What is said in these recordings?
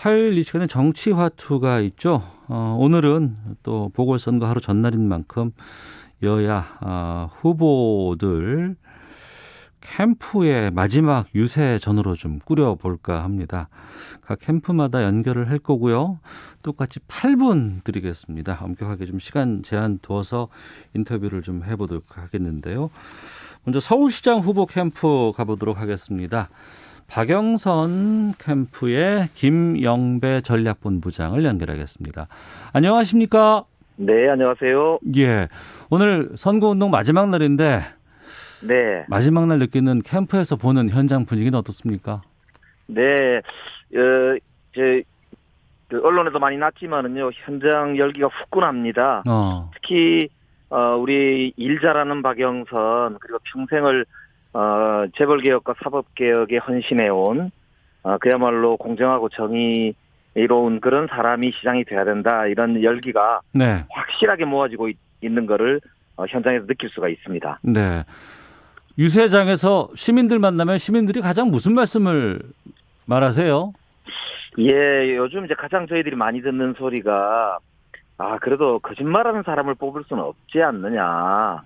화요일 이 시간에 정치화투가 있죠. 오늘은 또 보궐선거 하루 전날인 만큼 여야 후보들 캠프의 마지막 유세전으로 좀 꾸려볼까 합니다. 각 캠프마다 연결을 할 거고요. 똑같이 8분 드리겠습니다. 엄격하게 좀 시간 제한 두어서 인터뷰를 좀 해보도록 하겠는데요. 먼저 서울시장 후보 캠프 가보도록 하겠습니다. 박영선 캠프의 김영배 전략본부장을 연결하겠습니다. 안녕하십니까? 네, 안녕하세요. 예, 오늘 선거운동 마지막 날인데 네, 마지막 날 느끼는 캠프에서 보는 현장 분위기는 어떻습니까? 네, 제 언론에도 많이 났지만은요, 현장 열기가 후끈합니다. 특히 우리 일 잘하는 박영선, 그리고 평생을 재벌개혁과 사법개혁에 헌신해온 그야말로 공정하고 정의로운 그런 사람이 시장이 돼야 된다, 이런 열기가 네. 확실하게 모아지고 있는 거를 현장에서 느낄 수가 있습니다. 네. 유세장에서 시민들 만나면 시민들이 가장 무슨 말씀을 말하세요? 예, 요즘 이제 가장 저희들이 많이 듣는 소리가 그래도 거짓말하는 사람을 뽑을 수는 없지 않느냐.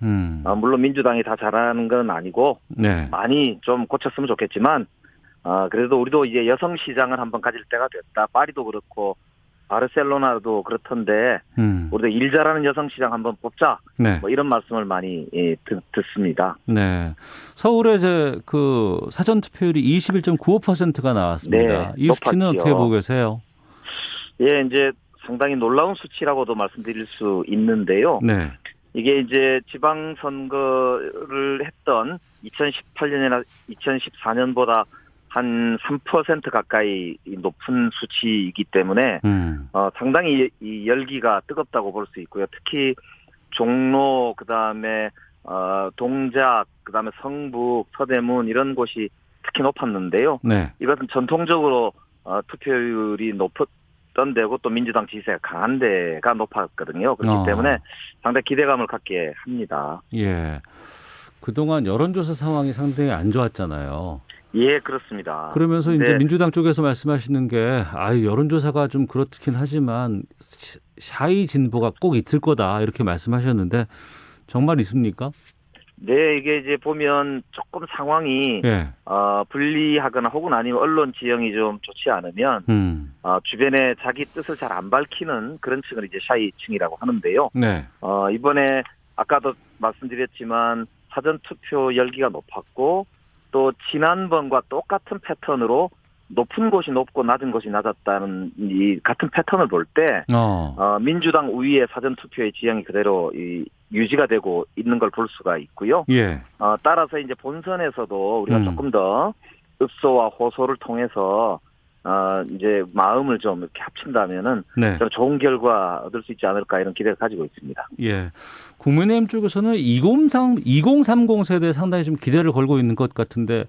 물론 민주당이 다 잘하는 건 아니고 네. 많이 좀 고쳤으면 좋겠지만 그래도 우리도 이제 여성 시장을 한번 가질 때가 됐다. 파리도 그렇고 바르셀로나도 그렇던데 우리도 일 잘하는 여성 시장 한번 뽑자. 네. 뭐 이런 말씀을 많이 듣습니다. 네. 서울의 이제 그 사전 투표율이 21.95%가 나왔습니다. 네, 이 수치는 높았지요. 어떻게 보고 계세요? 예, 이제 상당히 놀라운 수치라고도 말씀드릴 수 있는데요. 네. 이게 이제 지방선거를 했던 2018년이나 2014년보다 한 3% 가까이 높은 수치이기 때문에 상당히 이 열기가 뜨겁다고 볼 수 있고요. 특히 종로, 그다음에 동작, 그다음에 성북, 서대문 이런 곳이 특히 높았는데요. 네. 이것은 전통적으로 투표율이 높았던 데고 또 민주당 지지세가 강한 데가 높았거든요. 그렇기 때문에 상당히 기대감을 갖게 합니다. 예. 그동안 여론조사 상황이 상당히 안 좋았잖아요. 예, 그렇습니다. 그러면서 이제 민주당 쪽에서 말씀하시는 게 여론조사가 좀 그렇긴 하지만 샤이 진보가 꼭 있을 거다 이렇게 말씀하셨는데 정말 있습니까? 네, 이게 이제 보면 조금 상황이 불리하거나 혹은 아니면 언론 지형이 좀 좋지 않으면 주변에 자기 뜻을 잘 안 밝히는 그런 층을 이제 샤이층이라고 하는데요. 네. 이번에 아까도 말씀드렸지만 사전 투표 열기가 높았고 또 지난번과 똑같은 패턴으로 높은 곳이 높고 낮은 곳이 낮았다는 이 같은 패턴을 볼 때 민주당 우위의 사전 투표의 지형이 그대로 유지가 되고 있는 걸 볼 수가 있고요. 예. 따라서 이제 본선에서도 우리가 조금 더 읍소와 호소를 통해서 이제 마음을 좀 이렇게 합친다면은 좀 좋은 결과 얻을 수 있지 않을까 이런 기대를 가지고 있습니다. 예. 국민의힘 쪽에서는 2030 세대에 상당히 좀 기대를 걸고 있는 것 같은데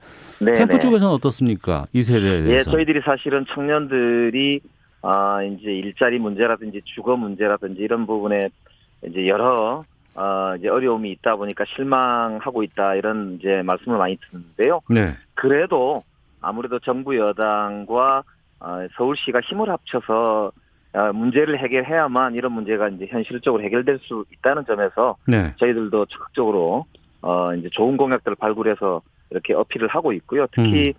캠프 쪽에서는 어떻습니까? 이 세대에 대해서. 예, 저희들이 사실은 청년들이 이제 일자리 문제라든지 주거 문제라든지 이런 부분에 이제 여러 이제 어려움이 있다 보니까 실망하고 있다 이런 이제 말씀을 많이 듣는데요. 네. 그래도 아무래도 정부 여당과 서울시가 힘을 합쳐서 문제를 해결해야만 이런 문제가 이제 현실적으로 해결될 수 있다는 점에서 저희들도 적극적으로 이제 좋은 공약들을 발굴해서 이렇게 어필을 하고 있고요. 특히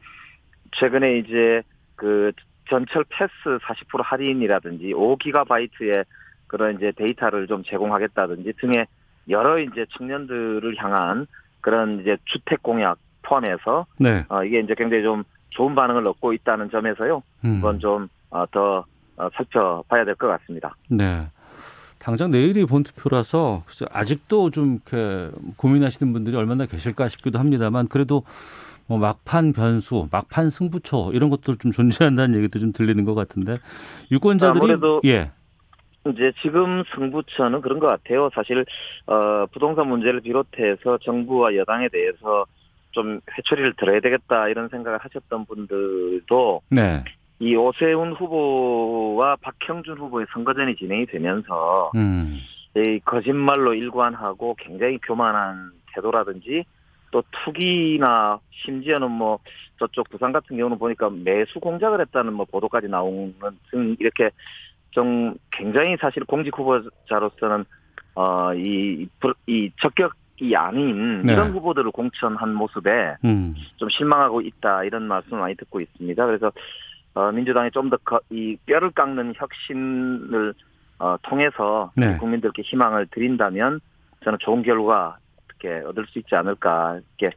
최근에 이제 그 전철 패스 40% 할인이라든지 5GB의 그런 이제 데이터를 좀 제공하겠다든지 등의 여러 이제 청년들을 향한 그런 이제 주택 공약 포함해서 이게 이제 굉장히 좀 좋은 반응을 얻고 있다는 점에서요. 이건 좀 더 살펴봐야 될 것 같습니다. 네. 당장 내일이 본투표라서 아직도 좀 이렇게 고민하시는 분들이 얼마나 계실까 싶기도 합니다만 그래도 뭐 막판 변수, 막판 승부처 이런 것들 좀 존재한다는 얘기도 좀 들리는 것 같은데 유권자들이 아무래도 이제 지금 승부처는 그런 것 같아요. 사실 부동산 문제를 비롯해서 정부와 여당에 대해서 좀 회초리를 들어야 되겠다 이런 생각을 하셨던 분들도 이 오세훈 후보와 박형준 후보의 선거전이 진행이 되면서 이 거짓말로 일관하고 굉장히 교만한 태도라든지 또 투기나 심지어는 뭐 저쪽 부산 같은 경우는 보니까 매수 공작을 했다는 뭐 보도까지 나오는 등 이렇게 좀 굉장히 사실 공직 후보자로서는 이 적격이 아닌 네. 이런 후보들을 공천한 모습에 좀 실망하고 있다 이런 말씀을 많이 듣고 있습니다. 그래서 민주당이 좀 더 이 뼈를 깎는 혁신을 통해서 네. 국민들께 희망을 드린다면 저는 좋은 결과 이렇게 얻을 수 있지 않을까 이렇게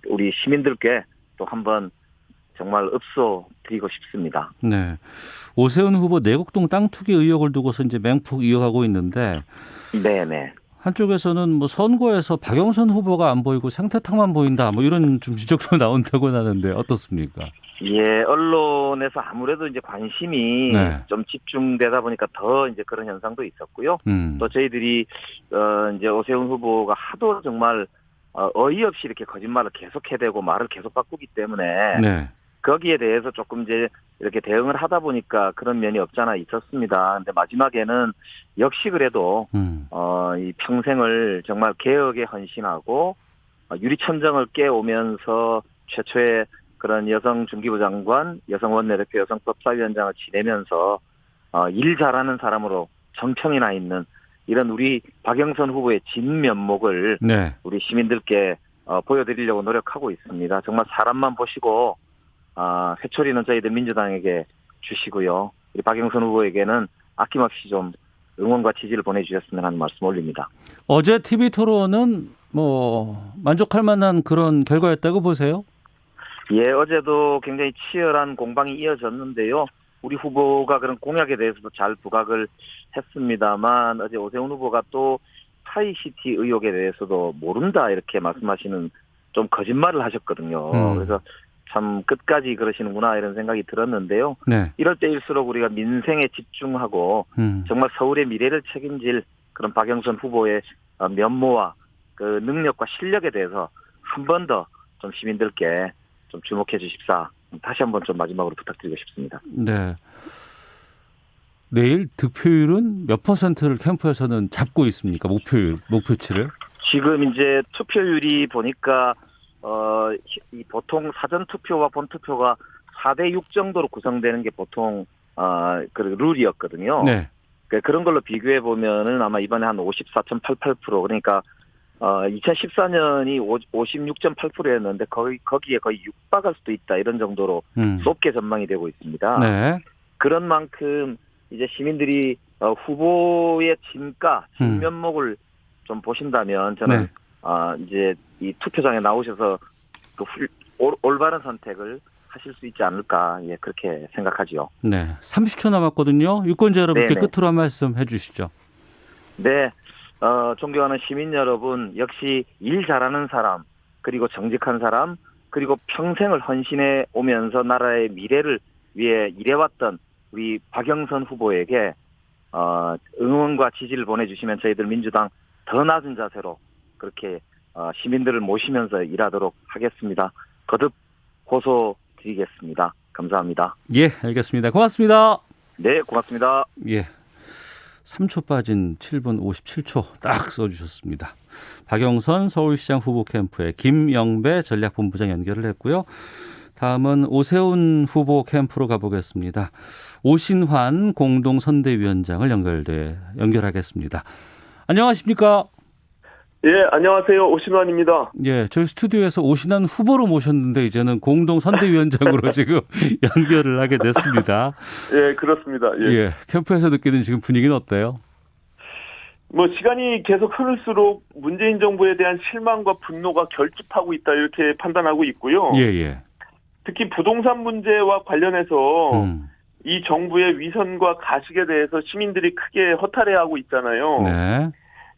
우리 시민들께 또 한번 정말 읍소 드리고 싶습니다. 네. 오세훈 후보 내곡동 땅 투기 의혹을 두고서 이제 맹폭 이어가고 있는데 네네. 한쪽에서는 뭐 선거에서 박영선 후보가 안 보이고 생태탕만 보인다 뭐 이런 좀 지적도 나온다고 하는데 어떻습니까? 예, 언론에서 아무래도 이제 관심이 네. 좀 집중되다 보니까 더 이제 그런 현상도 있었고요. 또 저희들이 이제 오세훈 후보가 하도 정말 어이없이 이렇게 거짓말을 계속 해대고 말을 계속 바꾸기 때문에 네. 거기에 대해서 조금 이제 이렇게 대응을 하다 보니까 그런 면이 없잖아 있었습니다. 근데 마지막에는 역시 그래도 이 평생을 정말 개혁에 헌신하고 유리천정을 깨오면서 최초의 그런 여성 중기부 장관, 여성 원내대표, 여성법사위원장을 지내면서 일 잘하는 사람으로 정평이 나 있는 이런 우리 박영선 후보의 진면목을 네. 우리 시민들께 보여드리려고 노력하고 있습니다. 정말 사람만 보시고 회초리는 저희들 민주당에게 주시고요. 우리 박영선 후보에게는 아낌없이 좀 응원과 지지를 보내주셨으면 하는 말씀 올립니다. 어제 TV 토론은 뭐 만족할 만한 그런 결과였다고 보세요? 예, 어제도 굉장히 치열한 공방이 이어졌는데요. 우리 후보가 그런 공약에 대해서도 잘 부각을 했습니다만 어제 오세훈 후보가 또 파이시티 의혹에 대해서도 모른다 이렇게 말씀하시는 좀 거짓말을 하셨거든요. 그래서 참 끝까지 그러시는구나 이런 생각이 들었는데요. 네. 이럴 때일수록 우리가 민생에 집중하고 정말 서울의 미래를 책임질 그런 박영선 후보의 면모와 그 능력과 실력에 대해서 한 번 더 좀 시민들께 좀 주목해 주십사. 다시 한번 좀 마지막으로 부탁드리고 싶습니다. 네. 내일 득표율은 몇 퍼센트를 캠프에서는 잡고 있습니까? 목표치를? 지금 이제 투표율이 보니까 이 보통 사전 투표와 본 투표가 4대6 정도로 구성되는 게 보통 그 룰이었거든요. 네. 그런 걸로 비교해 보면은 아마 이번에 한 54.88% 그러니까 2014년이 56.8%였는데 거기에 거의 육박할 수도 있다 이런 정도로 높게 전망이 되고 있습니다. 네. 그런 만큼 이제 시민들이 후보의 진면목을 좀 보신다면 저는 네. 이제 이 투표장에 나오셔서 그 올바른 선택을 하실 수 있지 않을까 그렇게 생각하지요. 네. 30초 남았거든요. 유권자 여러분께 네네. 끝으로 한 말씀 해주시죠. 네. 존경하는 시민 여러분, 역시 일 잘하는 사람, 그리고 정직한 사람, 그리고 평생을 헌신해 오면서 나라의 미래를 위해 일해왔던 우리 박영선 후보에게 응원과 지지를 보내주시면 저희들 민주당 더 낮은 자세로 그렇게 시민들을 모시면서 일하도록 하겠습니다. 거듭 호소드리겠습니다. 감사합니다. 예, 알겠습니다. 고맙습니다. 네, 고맙습니다. 예. 3초 빠진 7분 57초 딱 써주셨습니다. 박영선 서울시장 후보 캠프의 김영배 전략본부장 연결을 했고요. 다음은 오세훈 후보 캠프로 가보겠습니다. 오신환 공동선대위원장을 연결하겠습니다. 안녕하십니까? 예, 안녕하세요. 오신환입니다. 예, 저희 스튜디오에서 오신환 후보로 모셨는데 이제는 공동선대위원장으로 지금 연결을 하게 됐습니다. 예, 그렇습니다. 예. 캠프에서 느끼는 지금 분위기는 어때요? 뭐 시간이 계속 흐를수록 문재인 정부에 대한 실망과 분노가 결집하고 있다 이렇게 판단하고 있고요. 예. 특히 부동산 문제와 관련해서 이 정부의 위선과 가식에 대해서 시민들이 크게 허탈해하고 있잖아요. 네.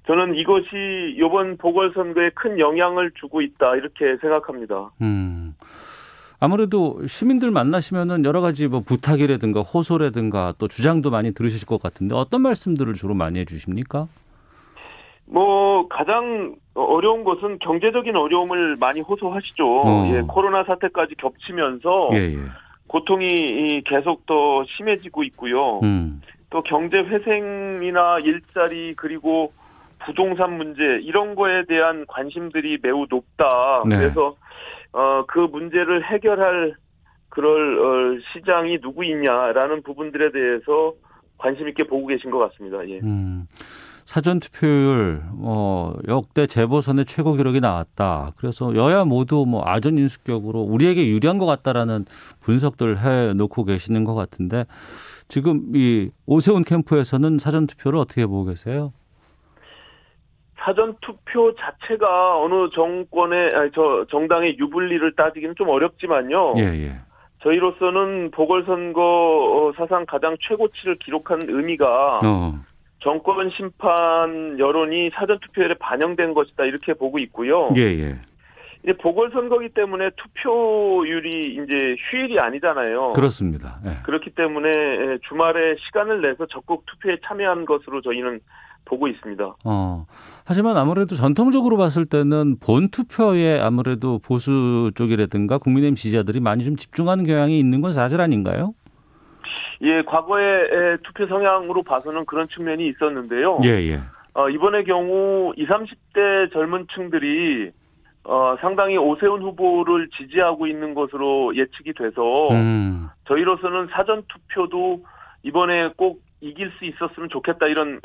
저는 이것이 이번 보궐선거에 큰 영향을 주고 있다 이렇게 생각합니다. 아무래도 시민들 만나시면은 여러 가지 뭐 부탁이라든가 호소라든가 또 주장도 많이 들으실 것 같은데 어떤 말씀들을 주로 많이 해주십니까? 뭐 가장 어려운 것은 경제적인 어려움을 많이 호소하시죠. 예, 코로나 사태까지 겹치면서 고통이 계속 더 심해지고 있고요. 또 경제 회생이나 일자리 그리고 부동산 문제 이런 거에 대한 관심들이 매우 높다. 네. 그래서 그 문제를 해결할 그럴 시장이 누구 있냐라는 부분들에 대해서 관심 있게 보고 계신 것 같습니다. 예. 사전 투표율 역대 재보선의 최고 기록이 나왔다. 그래서 여야 모두 아전 인수격으로 우리에게 유리한 것 같다라는 분석들 해놓고 계시는 것 같은데 지금 이 오세훈 캠프에서는 사전 투표를 어떻게 보고 계세요? 사전 투표 자체가 어느 정당의 유불리를 따지기는 좀 어렵지만요. 예. 저희로서는 보궐선거 사상 가장 최고치를 기록한 의미가 정권 심판 여론이 사전 투표율에 반영된 것이다 이렇게 보고 있고요. 예. 이제 보궐선거기 때문에 투표율이 이제 휴일이 아니잖아요. 그렇습니다. 예. 그렇기 때문에 주말에 시간을 내서 적극 투표에 참여한 것으로 저희는 보고 있습니다. 하지만 아무래도 전통적으로 봤을 때는 본 투표에 아무래도 보수 쪽이라든가 국민의힘 지지자들이 많이 좀 집중하는 경향이 있는 건 사실 아닌가요? 예, 과거의 투표 성향으로 봐서는 그런 측면이 있었는데요. 예. 이번의 경우 20, 30대 젊은 층들이 상당히 오세훈 후보를 지지하고 있는 것으로 예측이 돼서 저희로서는 사전 투표도 이번에 꼭 이길 수 있었으면 좋겠다 이런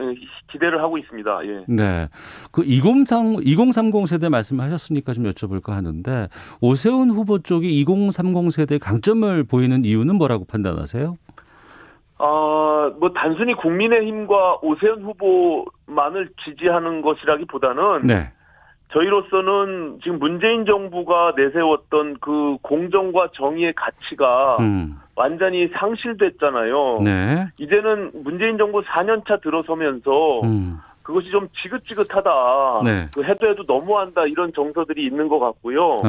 기대를 하고 있습니다. 예. 네. 그 2030 세대 말씀하셨으니까 좀 여쭤볼까 하는데 오세훈 후보 쪽이 2030 세대의 강점을 보이는 이유는 뭐라고 판단하세요? 단순히 국민의힘과 오세훈 후보만을 지지하는 것이라기보다는 네. 저희로서는 지금 문재인 정부가 내세웠던 그 공정과 정의의 가치가 완전히 상실됐잖아요. 네. 이제는 문재인 정부 4년차 들어서면서 그것이 좀 지긋지긋하다. 네. 그 해도 너무한다 이런 정서들이 있는 것 같고요.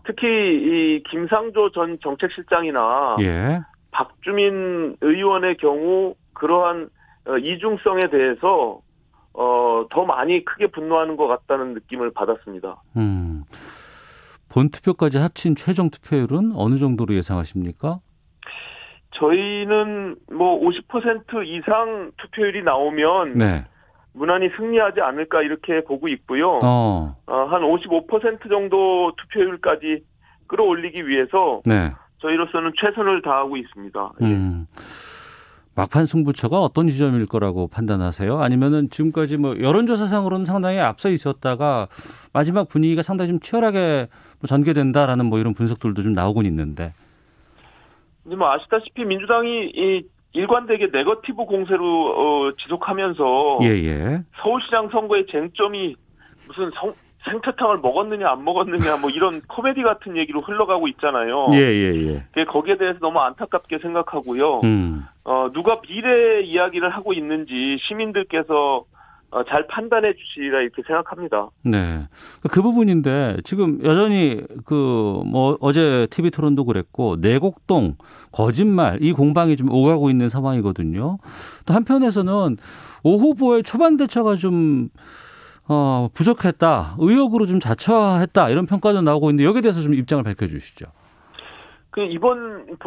특히 이 김상조 전 정책실장이나 예. 박주민 의원의 경우 그러한 이중성에 대해서 더 많이 크게 분노하는 것 같다는 느낌을 받았습니다. 본투표까지 합친 최종 투표율은 어느 정도로 예상하십니까? 저희는 50% 이상 투표율이 나오면 네. 무난히 승리하지 않을까 이렇게 보고 있고요. 한 55% 정도 투표율까지 끌어올리기 위해서 네. 저희로서는 최선을 다하고 있습니다. 막판 승부처가 어떤 지점일 거라고 판단하세요? 아니면은 지금까지 여론조사상으로는 상당히 앞서 있었다가 마지막 분위기가 상당히 좀 치열하게 전개된다라는 이런 분석들도 좀 나오곤 있는데. 이제 아시다시피 민주당이 이 일관되게 네거티브 공세로 지속하면서 예. 서울시장 선거의 쟁점이 무슨 생태탕을 먹었느냐 안 먹었느냐 이런 코미디 같은 얘기로 흘러가고 있잖아요. 예. 거기에 대해서 너무 안타깝게 생각하고요. 누가 미래 이야기를 하고 있는지 시민들께서 잘 판단해 주시리라 이렇게 생각합니다. 네. 그 부분인데 지금 여전히 어제 TV 토론도 그랬고 내곡동 거짓말 이 공방이 좀 오가고 있는 상황이거든요. 또 한편에서는 오 후보의 초반 대처가 좀 부족했다. 의혹으로 좀 자처했다. 이런 평가도 나오고 있는데 여기에 대해서 좀 입장을 밝혀주시죠. 이번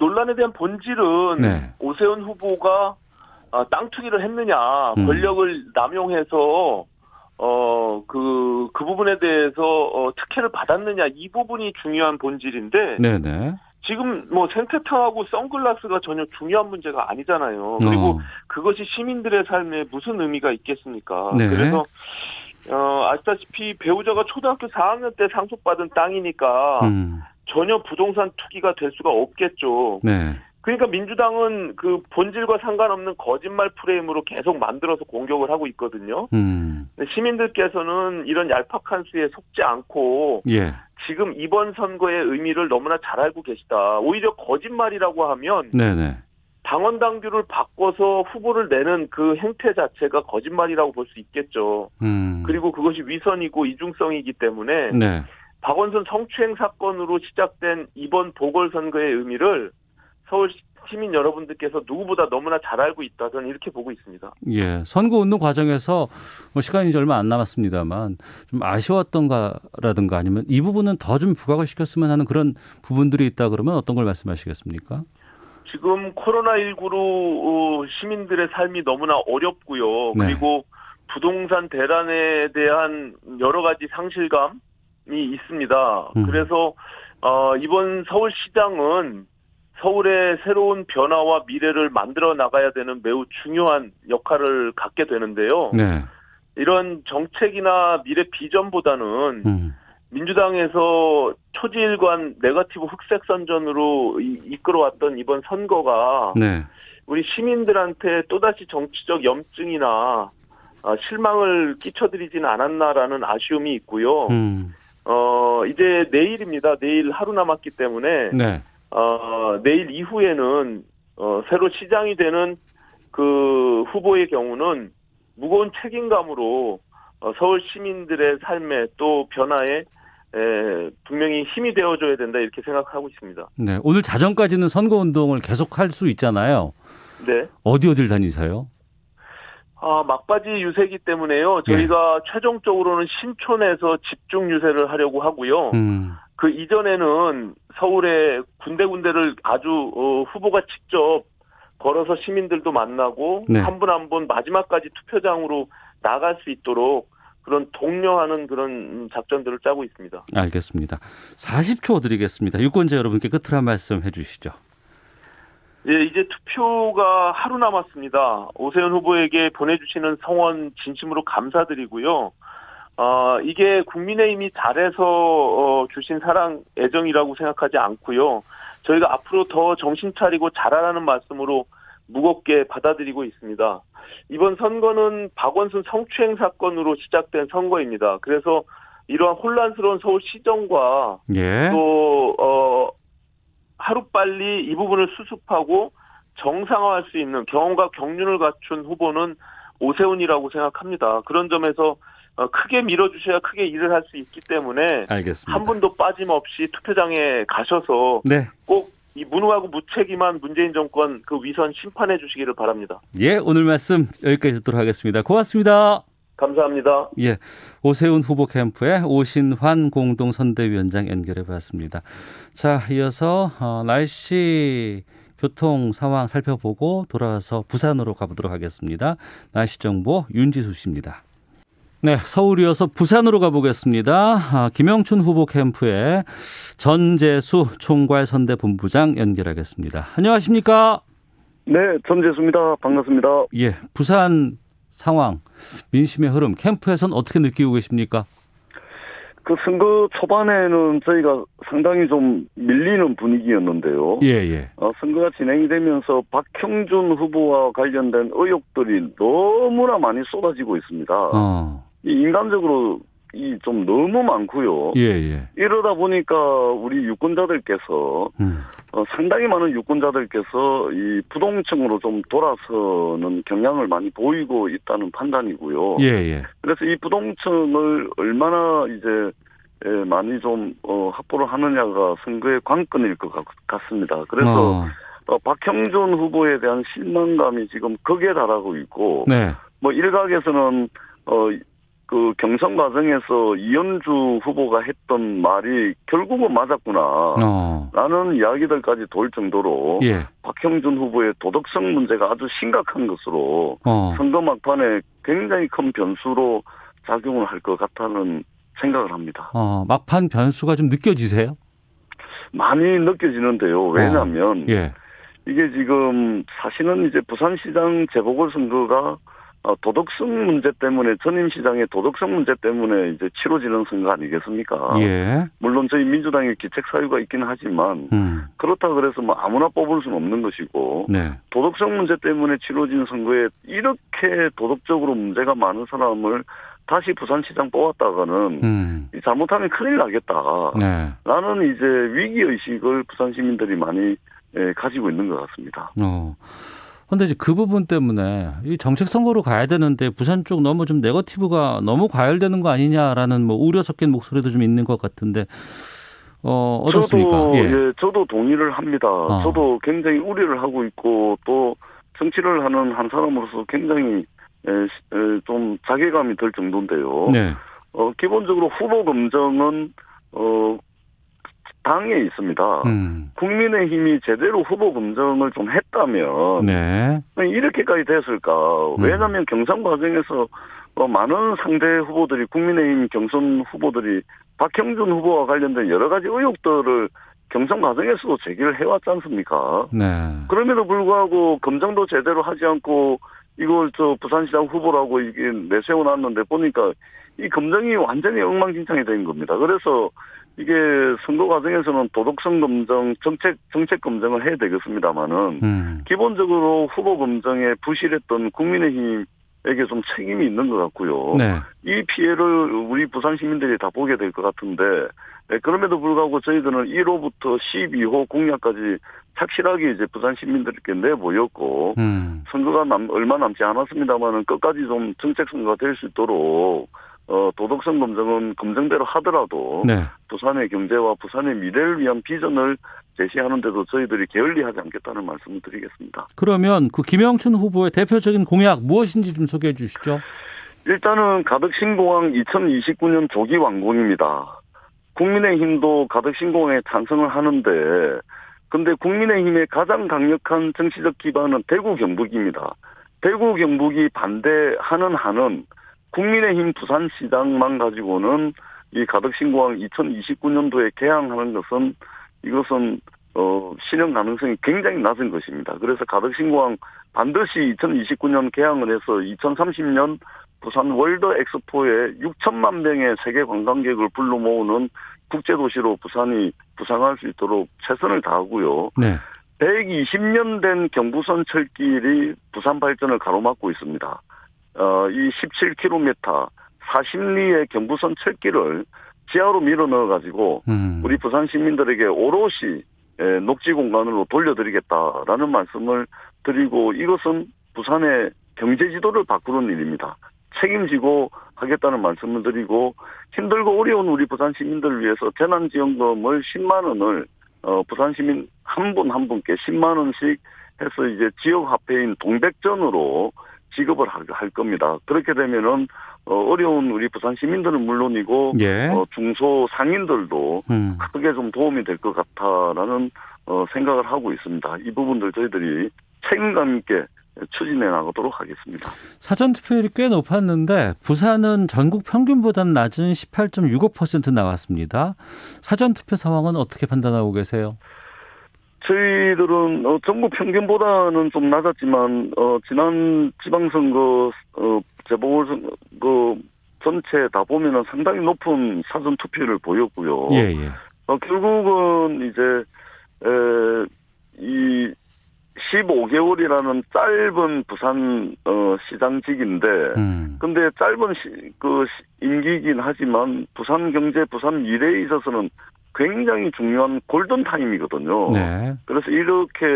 논란에 대한 본질은 네. 오세훈 후보가 땅 투기를 했느냐, 권력을 남용해서 그 부분에 대해서 특혜를 받았느냐 이 부분이 중요한 본질인데. 네네. 지금 생태탕하고 선글라스가 전혀 중요한 문제가 아니잖아요. 그리고 그것이 시민들의 삶에 무슨 의미가 있겠습니까? 네. 그래서 아시다시피 배우자가 초등학교 4학년 때 상속받은 땅이니까 전혀 부동산 투기가 될 수가 없겠죠. 네. 그러니까 민주당은 그 본질과 상관없는 거짓말 프레임으로 계속 만들어서 공격을 하고 있거든요. 근데 시민들께서는 이런 얄팍한 수에 속지 않고 예. 지금 이번 선거의 의미를 너무나 잘 알고 계시다. 오히려 거짓말이라고 하면 네네. 당원 당규를 바꿔서 후보를 내는 그 행태 자체가 거짓말이라고 볼 수 있겠죠. 그리고 그것이 위선이고 이중성이기 때문에 네. 박원순 성추행 사건으로 시작된 이번 보궐선거의 의미를 서울 시민 여러분들께서 누구보다 너무나 잘 알고 있다. 저는 이렇게 보고 있습니다. 예, 선거 운동 과정에서 시간이 이제 얼마 안 남았습니다만 좀 아쉬웠던가라든가 아니면 이 부분은 더 좀 부각을 시켰으면 하는 그런 부분들이 있다 그러면 어떤 걸 말씀하시겠습니까? 지금 코로나19로 시민들의 삶이 너무나 어렵고요. 네. 그리고 부동산 대란에 대한 여러 가지 상실감이 있습니다. 그래서 이번 서울시장은 서울의 새로운 변화와 미래를 만들어 나가야 되는 매우 중요한 역할을 갖게 되는데요. 네. 이런 정책이나 미래 비전보다는 민주당에서 초지일관 네거티브 흑색 선전으로 이끌어왔던 이번 선거가 네. 우리 시민들한테 또다시 정치적 염증이나 실망을 끼쳐드리지는 않았나라는 아쉬움이 있고요. 이제 내일입니다. 내일 하루 남았기 때문에 네. 내일 이후에는 새로 시장이 되는 그 후보의 경우는 무거운 책임감으로 서울 시민들의 삶에 또 변화에 분명히 힘이 되어줘야 된다 이렇게 생각하고 있습니다. 네, 오늘 자정까지는 선거운동을 계속할 수 있잖아요. 네. 어디를 다니세요? 막바지 유세이기 때문에요. 저희가 최종적으로는 신촌에서 집중 유세를 하려고 하고요. 그 이전에는 서울의 군데군데를 아주 후보가 직접 걸어서 시민들도 만나고 네. 한 분 한 분 마지막까지 투표장으로 나갈 수 있도록 그런 독려하는 그런 작전들을 짜고 있습니다. 알겠습니다. 40초 드리겠습니다. 유권자 여러분께 끝으로 한 말씀 해주시죠. 예, 이제 투표가 하루 남았습니다. 오세훈 후보에게 보내주시는 성원 진심으로 감사드리고요. 이게 국민의힘이 잘해서 주신 사랑, 애정이라고 생각하지 않고요. 저희가 앞으로 더 정신 차리고 잘하라는 말씀으로 무겁게 받아들이고 있습니다. 이번 선거는 박원순 성추행 사건으로 시작된 선거입니다. 그래서 이러한 혼란스러운 서울시정과 또 하루빨리 이 부분을 수습하고 정상화할 수 있는 경험과 경륜을 갖춘 후보는 오세훈이라고 생각합니다. 그런 점에서 크게 밀어주셔야 크게 일을 할 수 있기 때문에 알겠습니다. 한 분도 빠짐없이 투표장에 가셔서 네. 꼭 이 무능하고 무책임한 문재인 정권 그 위선 심판해 주시기를 바랍니다. 예, 오늘 말씀 여기까지 듣도록 하겠습니다. 고맙습니다. 감사합니다. 예, 오세훈 후보 캠프의 오신환 공동선대위원장 연결해 봤습니다. 자, 이어서 날씨 교통 상황 살펴보고 돌아와서 부산으로 가보도록 하겠습니다. 날씨 정보 윤지수 씨입니다. 네, 서울이어서 부산으로 가보겠습니다. 김영춘 후보 캠프의 전재수 총괄선대본부장 연결하겠습니다. 안녕하십니까? 네, 전재수입니다. 반갑습니다. 예, 부산 상황, 민심의 흐름, 캠프에서는 어떻게 느끼고 계십니까? 그 선거 초반에는 저희가 상당히 좀 밀리는 분위기였는데요. 예. 선거가 진행이 되면서 박형준 후보와 관련된 의혹들이 너무나 많이 쏟아지고 있습니다. 인간적으로 좀 너무 많고요. 예. 이러다 보니까 우리 유권자들께서 상당히 많은 유권자들께서 이 부동층으로 좀 돌아서는 경향을 많이 보이고 있다는 판단이고요. 예. 그래서 이 부동층을 얼마나 이제 많이 좀 확보를 하느냐가 선거의 관건일 것 같습니다. 그래서 박형준 후보에 대한 실망감이 지금 극에 달하고 있고, 네. 뭐 일각에서는 그 경선 과정에서 이현주 후보가 했던 말이 결국은 맞았구나 라는 이야기들까지 돌 정도로 박형준 후보의 도덕성 문제가 아주 심각한 것으로 선거 막판에 굉장히 큰 변수로 작용을 할 것 같다는 생각을 합니다. 막판 변수가 좀 느껴지세요? 많이 느껴지는데요. 왜냐하면 이게 지금 사실은 이제 부산시장 재보궐선거가 도덕성 문제 때문에 전임시장의 도덕성 문제 때문에 이제 치러지는 선거 아니겠습니까? 예. 물론 저희 민주당의 기책 사유가 있긴 하지만 그렇다 그래서 뭐 아무나 뽑을 수는 없는 것이고 도덕성 문제 때문에 치러진 선거에 이렇게 도덕적으로 문제가 많은 사람을 다시 부산시장 뽑았다가는 잘못하면 큰일 나겠다라는 이제 위기의식을 부산 시민들이 많이 가지고 있는 것 같습니다. 그런데 이제 그 부분 때문에 이 정책 선거로 가야 되는데 부산 쪽 너무 좀 네거티브가 너무 과열되는 거 아니냐라는 뭐 우려 섞인 목소리도 좀 있는 것 같은데 어떻습니까? 저도 동의를 합니다. 저도 굉장히 우려를 하고 있고 또 정치를 하는 한 사람으로서 굉장히 좀 자괴감이 들 정도인데요. 네. 기본적으로 후보 검증은 당에 있습니다. 국민의힘이 제대로 후보 검증을 좀 했다면 이렇게까지 됐을까? 왜냐하면 경선 과정에서 많은 상대 후보들이 국민의힘 경선 후보들이 박형준 후보와 관련된 여러 가지 의혹들을 경선 과정에서도 제기를 해왔지 않습니까? 네. 그럼에도 불구하고 검증도 제대로 하지 않고 이걸 부산시장 후보라고 이게 내세워놨는데 보니까 이 검증이 완전히 엉망진창이 된 겁니다. 그래서 이게 선거 과정에서는 도덕성 검증, 정책 검증을 해야 되겠습니다만은 기본적으로 후보 검증에 부실했던 국민의힘에게 좀 책임이 있는 것 같고요. 네. 이 피해를 우리 부산 시민들이 다 보게 될 것 같은데 그럼에도 불구하고 저희들은 1호부터 12호 공약까지 착실하게 이제 부산 시민들께 내보였고 선거가 얼마 남지 않았습니다만은 끝까지 좀 정책 선거가 될 수 있도록 도덕성 검증은 검증대로 하더라도 네. 부산의 경제와 부산의 미래를 위한 비전을 제시하는데도 저희들이 게을리하지 않겠다는 말씀을 드리겠습니다. 그러면 그 김영춘 후보의 대표적인 공약 무엇인지 좀 소개해 주시죠. 일단은 가덕신공항 2029년 조기 완공입니다. 국민의힘도 가덕신공항에 찬성을 하는데 근데 국민의힘의 가장 강력한 정치적 기반은 대구 경북입니다. 대구 경북이 반대하는 한은 국민의힘 부산시장만 가지고는 이 가덕신공항 2029년도에 개항하는 것은 이것은 실현 가능성이 굉장히 낮은 것입니다. 그래서 가덕신공항 반드시 2029년 개항을 해서 2030년 부산 월드 엑스포에 6천만 명의 세계 관광객을 불러 모으는 국제도시로 부산이 부상할 수 있도록 최선을 다하고요. 네. 120년 된 경부선 철길이 부산 발전을 가로막고 있습니다. 이 17km 40리의 경부선 철길을 지하로 밀어 넣어가지고 우리 부산 시민들에게 오롯이 녹지 공간으로 돌려드리겠다라는 말씀을 드리고 이것은 부산의 경제 지도를 바꾸는 일입니다. 책임지고 하겠다는 말씀을 드리고 힘들고 어려운 우리 부산 시민들을 위해서 재난지원금을 10만 원을 부산 시민 한 분 한 분께 10만 원씩 해서 이제 지역 화폐인 동백전으로 지급을 할 겁니다. 그렇게 되면은 어려운 우리 부산 시민들은 물론이고 예. 중소 상인들도 크게 좀 도움이 될 것 같다라는 생각을 하고 있습니다. 이 부분들 저희들이 책임감 있게 추진해 나가도록 하겠습니다. 사전투표율이 꽤 높았는데 부산은 전국 평균보다는 낮은 18.65% 나왔습니다. 사전투표 상황은 어떻게 판단하고 계세요? 저희들은 전국 평균보다는 좀 낮았지만 지난 지방선거 재보궐선거 전체 다 보면은 상당히 높은 사전투표율을 보였고요. 예. 결국은 이제 이 15개월이라는 짧은 부산 시장직인데 근데 짧은 임기이긴 하지만 부산 경제, 부산 미래에 있어서는 굉장히 중요한 골든타임이거든요. 네. 그래서 이렇게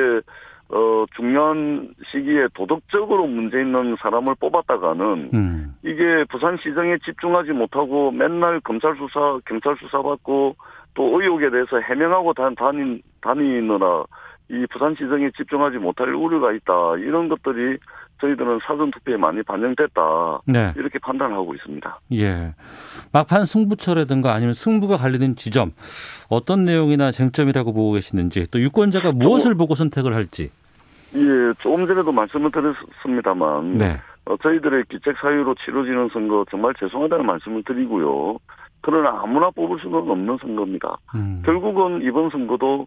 중요한 시기에 도덕적으로 문제 있는 사람을 뽑았다가는 이게 부산시정에 집중하지 못하고 맨날 검찰 수사, 경찰 수사 받고 또 의혹에 대해서 해명하고 다니느라 이 부산시정에 집중하지 못할 우려가 있다. 이런 것들이 저희들은 사전투표에 많이 반영됐다. 네. 이렇게 판단하고 있습니다. 예. 막판 승부처라든가 아니면 승부가 갈리는 지점 어떤 내용이나 쟁점이라고 보고 계시는지 또 유권자가 무엇을 보고 선택을 할지. 예. 조금 전에도 말씀을 드렸습니다만 네. 저희들의 기책 사유로 치러지는 선거 정말 죄송하다는 말씀을 드리고요. 그러나 아무나 뽑을 수는 없는 선거입니다. 결국은 이번 선거도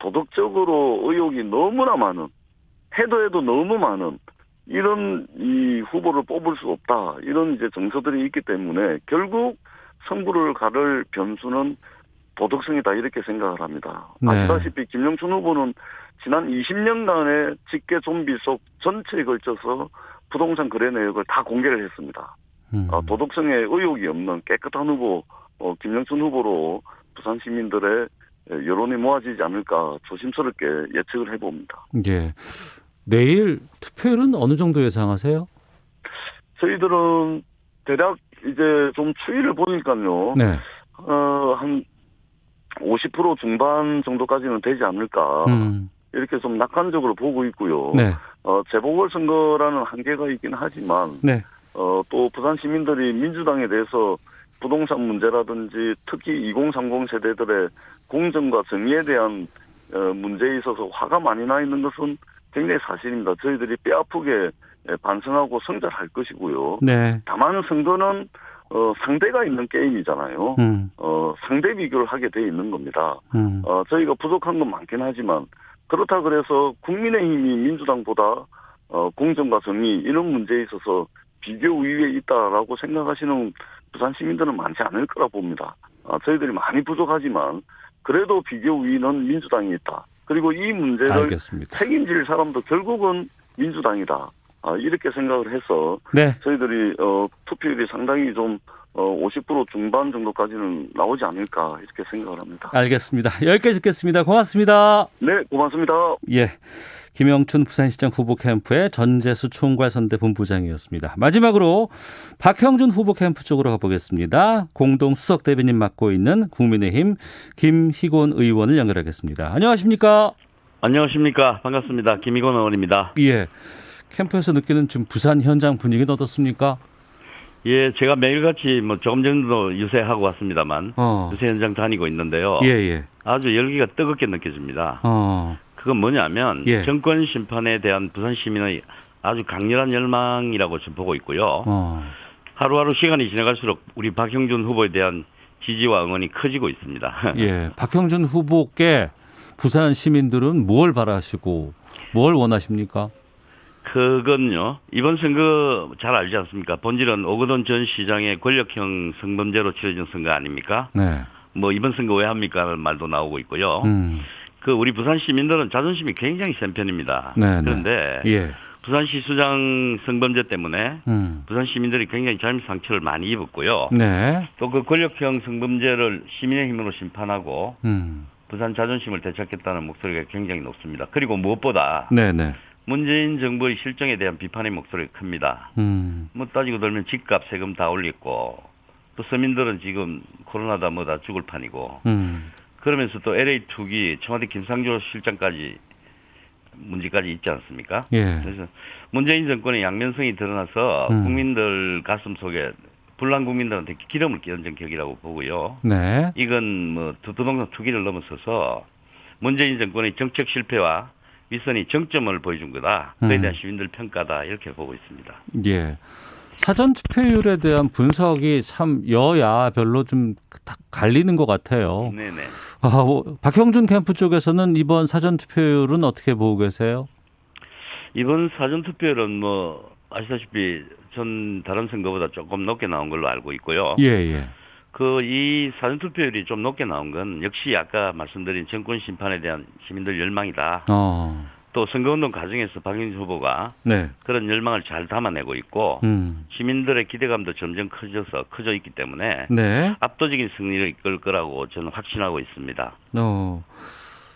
도덕적으로 의혹이 너무나 많은 해도 너무 많은 이런 이 후보를 뽑을 수 없다. 이런 이제 정서들이 있기 때문에 결국 승부를 가를 변수는 도덕성이다 이렇게 생각을 합니다. 네. 아시다시피 김영춘 후보는 지난 20년간의 직계 좀비 속 전체에 걸쳐서 부동산 거래 내역을 다 공개를 했습니다. 도덕성에 의혹이 없는 깨끗한 후보 김영춘 후보로 부산 시민들의 여론이 모아지지 않을까 조심스럽게 예측을 해봅니다. 예. 내일 투표율은 어느 정도 예상하세요? 저희들은 대략 이제 좀 추이를 보니까요. 네. 한 50% 중반 정도까지는 되지 않을까. 이렇게 좀 낙관적으로 보고 있고요. 네. 재보궐선거라는 한계가 있긴 하지만 네. 또 부산 시민들이 민주당에 대해서 부동산 문제라든지 특히 2030 세대들의 공정과 정의에 대한 문제에 있어서 화가 많이 나 있는 것은 굉장히 사실입니다. 저희들이 뼈아프게 반성하고 성찰할 것이고요. 네. 다만 선거는 상대가 있는 게임이잖아요. 상대 비교를 하게 돼 있는 겁니다. 저희가 부족한 건 많긴 하지만 그렇다 그래서 국민의힘이 민주당보다 공정과 정의 이런 문제에 있어서 비교 우위에 있다라고 생각하시는 부산 시민들은 많지 않을 거라 봅니다. 저희들이 많이 부족하지만 그래도 비교 우위는 민주당이 있다. 그리고 이 문제를 알겠습니다. 책임질 사람도 결국은 민주당이다. 이렇게 생각을 해서 네. 저희들이 투표율이 상당히 좀 50% 중반 정도까지는 나오지 않을까 이렇게 생각을 합니다. 알겠습니다. 여기까지 듣겠습니다. 고맙습니다. 네, 고맙습니다. 예, 김영춘 부산시장 후보 캠프의 전재수 총괄선대 본부장이었습니다. 마지막으로 박형준 후보 캠프 쪽으로 가보겠습니다. 공동 수석 대변인 맡고 있는 국민의힘 김희곤 의원을 연결하겠습니다. 안녕하십니까? 안녕하십니까. 반갑습니다. 김희곤 의원입니다. 예, 캠프에서 느끼는 지금 부산 현장 분위기는 어떻습니까? 예, 제가 매일같이 조금 전도 유세하고 왔습니다만 유세 현장 다니고 있는데요. 예. 아주 열기가 뜨겁게 느껴집니다. 그건 뭐냐면 예. 정권 심판에 대한 부산 시민의 아주 강렬한 열망이라고 좀 보고 있고요. 하루하루 시간이 지나갈수록 우리 박형준 후보에 대한 지지와 응원이 커지고 있습니다. 예, 박형준 후보께 부산 시민들은 뭘 바라시고 뭘 원하십니까? 그건요. 이번 선거 잘 알지 않습니까? 본질은 오거돈 전 시장의 권력형 성범죄로 치러진 선거 아닙니까? 네. 이번 선거 왜 합니까? 하는 말도 나오고 있고요. 우리 부산 시민들은 자존심이 굉장히 센 편입니다. 네, 그런데 예. 부산시 수장 성범죄 때문에 부산 시민들이 굉장히 삶의 상처를 많이 입었고요. 네. 또 그 권력형 성범죄를 시민의 힘으로 심판하고 부산 자존심을 되찾겠다는 목소리가 굉장히 높습니다. 그리고 무엇보다 네네. 문재인 정부의 실정에 대한 비판의 목소리가 큽니다. 따지고 들면 집값, 세금 다 올렸고 또 서민들은 지금 코로나다 뭐다 죽을 판이고 그러면서 또 LA 투기, 청와대 김상조 실장까지 문제까지 있지 않습니까? 예. 그래서 문재인 정권의 양면성이 드러나서 국민들 가슴 속에 불난 국민들한테 기름을 끼얹은 격이라고 보고요. 네. 이건 부동산 투기를 넘어서서 문재인 정권의 정책 실패와 윗선이 정점을 보여준 거다. 그에 대한 시민들 평가다. 이렇게 보고 있습니다. 예. 사전 투표율에 대한 분석이 참 여야 별로 좀 갈리는 것 같아요. 네네. 박형준 캠프 쪽에서는 이번 사전 투표율은 어떻게 보고 계세요? 이번 사전 투표율은 아시다시피 전 다른 선거보다 조금 높게 나온 걸로 알고 있고요. 예. 이 사전 투표율이 좀 높게 나온 건 역시 아까 말씀드린 정권 심판에 대한 시민들 열망이다. 또 선거운동 과정에서 박형준 후보가 네. 그런 열망을 잘 담아내고 있고 시민들의 기대감도 점점 커져 있기 때문에 네. 압도적인 승리를 이끌 거라고 저는 확신하고 있습니다.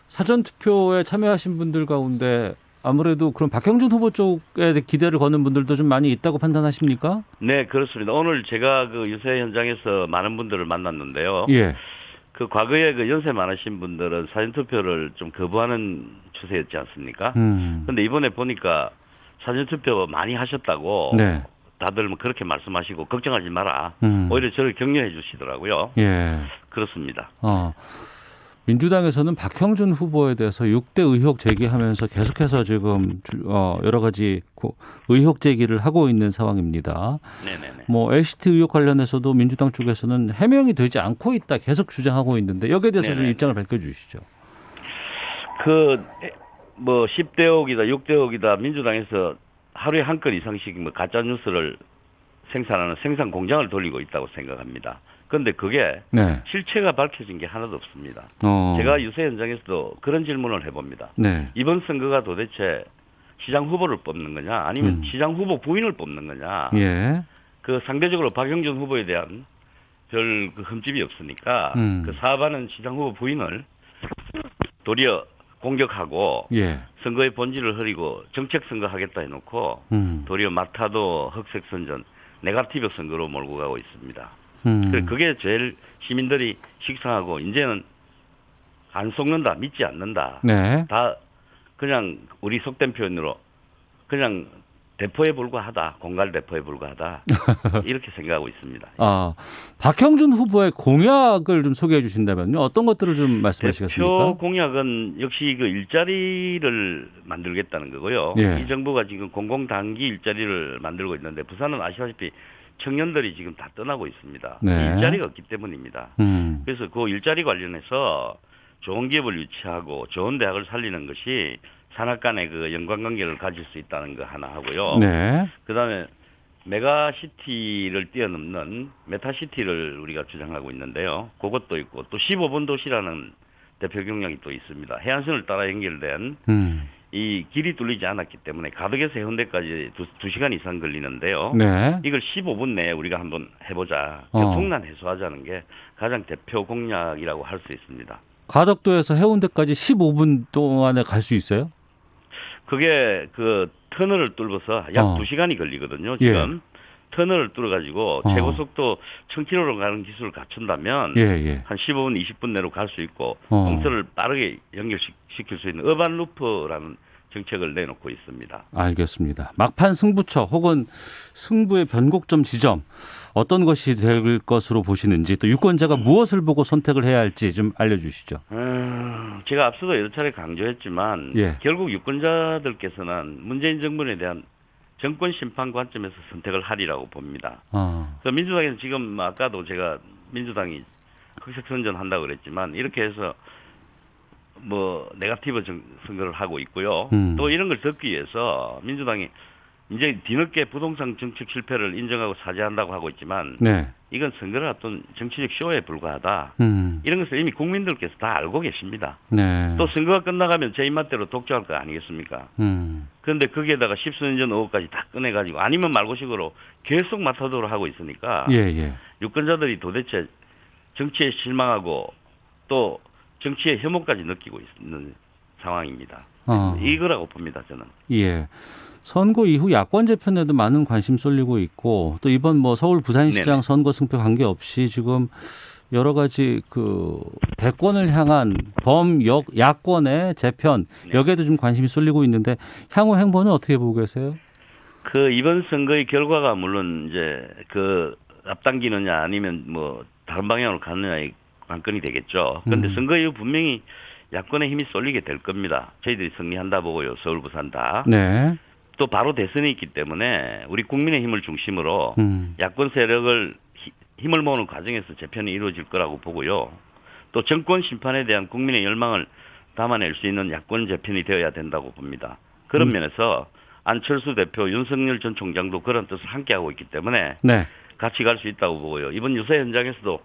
사전 투표에 참여하신 분들 가운데 아무래도 그럼 박형준 후보 쪽에 기대를 거는 분들도 좀 많이 있다고 판단하십니까? 네, 그렇습니다. 오늘 제가 그 유세 현장에서 많은 분들을 만났는데요. 예. 그 과거에 그 연세 많으신 분들은 사전투표를 좀 거부하는 추세였지 않습니까? 근데 이번에 보니까 사전투표 많이 하셨다고 네. 다들 그렇게 말씀하시고 걱정하지 마라. 오히려 저를 격려해 주시더라고요. 예. 그렇습니다. 민주당에서는 박형준 후보에 대해서 6대 의혹 제기하면서 계속해서 지금 여러 가지 의혹 제기를 하고 있는 상황입니다. 네네네. LCT 의혹 관련해서도 민주당 쪽에서는 해명이 되지 않고 있다 계속 주장하고 있는데 여기에 대해서 좀 입장을 밝혀주시죠. 10대 의혹이다, 6대 의혹이다 민주당에서 하루에 한 건 이상씩 가짜 뉴스를 생산하는 생산 공장을 돌리고 있다고 생각합니다. 그런데 그게 네. 실체가 밝혀진 게 하나도 없습니다. 제가 유세 현장에서도 그런 질문을 해봅니다. 네. 이번 선거가 도대체 시장 후보를 뽑는 거냐 아니면 시장 후보 부인을 뽑는 거냐. 예. 그 상대적으로 박형준 후보에 대한 별 흠집이 없으니까 그 사업하는 시장 후보 부인을 도리어 공격하고 예. 선거의 본질을 흐리고 정책 선거 하겠다 해놓고 도리어 마타도 흑색 선전 네거티브 선거로 몰고 가고 있습니다. 그게 제일 시민들이 식상하고 이제는 안 속는다, 믿지 않는다. 네. 다 그냥 우리 속된 표현으로 그냥 대포에 불과하다, 공갈 대포에 불과하다 이렇게 생각하고 있습니다. 박형준 후보의 공약을 좀 소개해 주신다면요, 어떤 것들을 좀 말씀하시겠습니까? 대표 공약은 역시 그 일자리를 만들겠다는 거고요. 이 정부가 지금 공공단기 일자리를 만들고 있는데 부산은 아시다시피 청년들이 지금 다 떠나고 있습니다. 일자리가 없기 때문입니다. 그래서 그 일자리 관련해서 좋은 기업을 유치하고 좋은 대학을 살리는 것이 산학 간의 그 연관관계를 가질 수 있다는 거 하나 하고요. 그다음에 메가시티를 뛰어넘는 메타시티를 우리가 주장하고 있는데요. 그것도 있고 또 15분 도시라는 대표 경량이 또 있습니다. 해안선을 따라 연결된 이 길이 뚫리지 않았기 때문에 가덕에서 해운대까지 2시간 이상 걸리는데요. 이걸 15분 내에 우리가 한번 해보자. 교통난 해소하자는 게 가장 대표 공약이라고 할 수 있습니다. 가덕도에서 해운대까지 15분 동안에 갈 수 있어요? 그게 그 터널을 뚫어서 약 2시간이 걸리거든요. 지금 터널을 뚫어가지고 최고속도 1000km로 가는 기술을 갖춘다면 한 15분, 20분 내로 갈 수 있고 동서를 빠르게 연결시킬 수 있는 어반 루프라는 정책을 내놓고 있습니다. 알겠습니다. 막판 승부처 혹은 승부의 변곡점 지점 어떤 것이 될 것으로 보시는지, 또 유권자가 무엇을 보고 선택을 해야 할지 좀 알려주시죠. 제가 앞서도 여러 차례 강조했지만 결국 유권자들께서는 문재인 정부에 대한 정권 심판 관점에서 선택을 하리라고 봅니다. 민주당에서 지금 아까도 제가 민주당이 흑색 선전한다고 그랬지만 이렇게 해서 뭐 네거티브 선거를 하고 있고요. 또 이런 걸 덮기 위해서 민주당이 이제 뒤늦게 부동산 정책 실패를 인정하고 사죄한다고 하고 있지만 이건 선거를 앞둔 정치적 쇼에 불과하다. 이런 것을 이미 국민들께서 다 알고 계십니다. 또 선거가 끝나가면 제 입맛대로 독주할 거 아니겠습니까? 그런데 거기에다가 10수년 전 의혹까지 다 꺼내가지고 아니면 말고식으로 계속 맡아도록 하고 있으니까 유권자들이 도대체 정치에 실망하고 또 정치의 혐오까지 느끼고 있는 상황입니다. 이거라고 봅니다, 저는. 선거 이후 야권 재편에도 많은 관심 쏠리고 있고, 또 이번 뭐 서울 부산시장 선거 승패 관계없이 지금 여러 가지 그 대권을 향한 야권의 재편 여기에도 좀 관심이 쏠리고 있는데 향후 행보는 어떻게 보고 계세요? 그 이번 선거의 결과가 물론 이제 그 앞당기느냐 아니면 뭐 다른 방향으로 가느냐의 관건이 되겠죠. 그런데 선거 이후 분명히 야권의 힘이 쏠리게 될 겁니다. 저희들이 승리한다 보고요. 서울, 부산 다. 또 바로 대선이 있기 때문에 우리 국민의 힘을 중심으로 야권 세력을 힘을 모으는 과정에서 재편이 이루어질 거라고 보고요. 또 정권 심판에 대한 국민의 열망을 담아낼 수 있는 야권 재편이 되어야 된다고 봅니다. 그런 면에서 안철수 대표, 윤석열 전 총장도 그런 뜻을 함께하고 있기 때문에 같이 갈 수 있다고 보고요. 이번 유세 현장에서도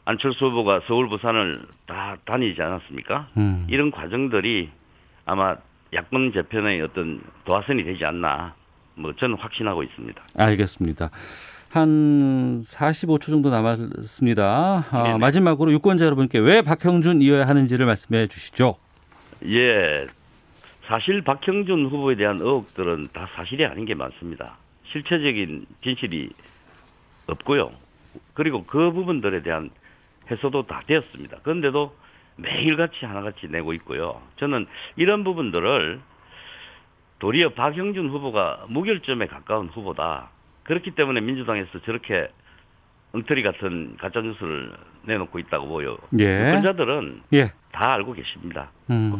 안철수 후보가 서울, 부산을 다 다니지 않았습니까? 이런 과정들이 아마 야권 재편의 어떤 도화선이 되지 않나, 뭐 저는 확신하고 있습니다. 알겠습니다. 한 45초 정도 남았습니다. 마지막으로 유권자 여러분께 왜 박형준 이어야 하는지를 말씀해 주시죠. 사실 박형준 후보에 대한 의혹들은 다 사실이 아닌 게 많습니다. 실체적인 진실이 없고요. 그리고 그 부분들에 대한 해소도 다 되었습니다. 그런데도 매일같이 하나같이 내고 있고요. 저는 이런 부분들을 도리어 박형준 후보가 무결점에 가까운 후보다. 그렇기 때문에 민주당에서 저렇게 엉터리 같은 가짜뉴스를 내놓고 있다고 보여요. 유권자들은 다 알고 계십니다.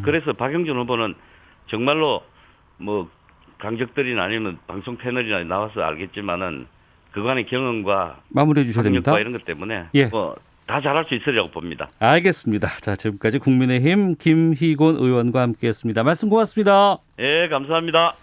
그래서 박형준 후보는 정말로 뭐 강적들이나 아니면 방송 패널이나 나와서 알겠지만은 그간의 경험과 마무리해 주셔야 됩니다. 이런 것 때문에 다 잘할 수 있으리라고 봅니다. 알겠습니다. 자, 지금까지 국민의힘 김희곤 의원과 함께했습니다. 말씀 고맙습니다. 감사합니다.